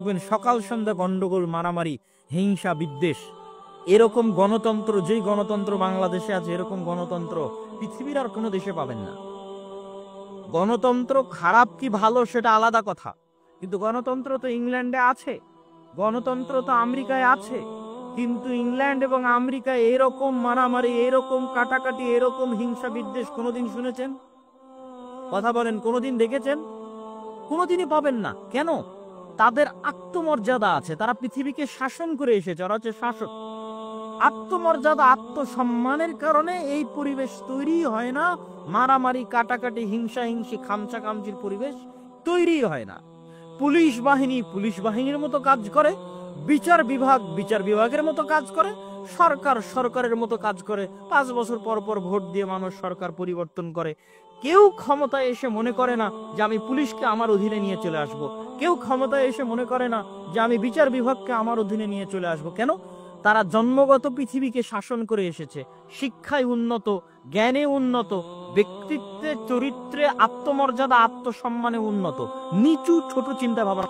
সকাল সন্ধ্যা গন্ডগোল, মারামারি, হিংসা, বিদ্বেষ। এরকম গণতন্ত্র, যেই গণতন্ত্র বাংলাদেশে আছে, এরকম গণতন্ত্র পৃথিবীর আর কোনো দেশে পাবেন না। গণতন্ত্র খারাপ কি ভালো সেটা আলাদা কথা, কিন্তু গণতন্ত্র তো ইংল্যান্ডে আছে, গণতন্ত্র তো আমেরিকায় আছে, কিন্তু ইংল্যান্ড এবং আমেরিকায় এরকম মারামারি, এরকম কাটাকাটি, এরকম হিংসা বিদ্বেষ কোনোদিন শুনেছেন? কথা বলেন, কোনোদিন দেখেছেন? কোনোদিনই পাবেন না। কেন? তাদের আত্মমর্যাদা আছে, তারা পৃথিবীকে শাসন করে এসেছে, ওরা হচ্ছে শাসক। আত্মমর্যাদা, আত্মসম্মানের কারণে এই পরিবেশ তৈরি হয় না। মারামারি, কাটাকাটি, হিংসা হিংসি, খামচা খামচির পরিবেশ তৈরি হয় না। পুলিশ বাহিনী পুলিশ বাহিনীর মতো কাজ করে, বিচার বিভাগ বিচার বিভাগের মতো কাজ করে, সরকার সরকারের মতো কাজ করে। 5 বছর পর পর ভোট দিয়ে মানুষ সরকার পরিবর্তন করে। কেউ ক্ষমতায় এসে মনে করে না যে আমি পুলিশকে আমার অধীনে নিয়ে চলে আসব। কেউ ক্ষমতায় এসে মনে করে না যে আমি বিচার বিভাগকে আমার অধীনে নিয়ে চলে আসব। কেন? তারা জন্মগত পৃথিবীকে শাসন করে এসেছে। শিক্ষায় উন্নত, জ্ঞানে উন্নত, ব্যক্তিত্বে, চরিত্রে, আত্মমর্যাদা, আত্মসম্মানে উন্নত। নিচু ছোট চিন্তা ভাবনা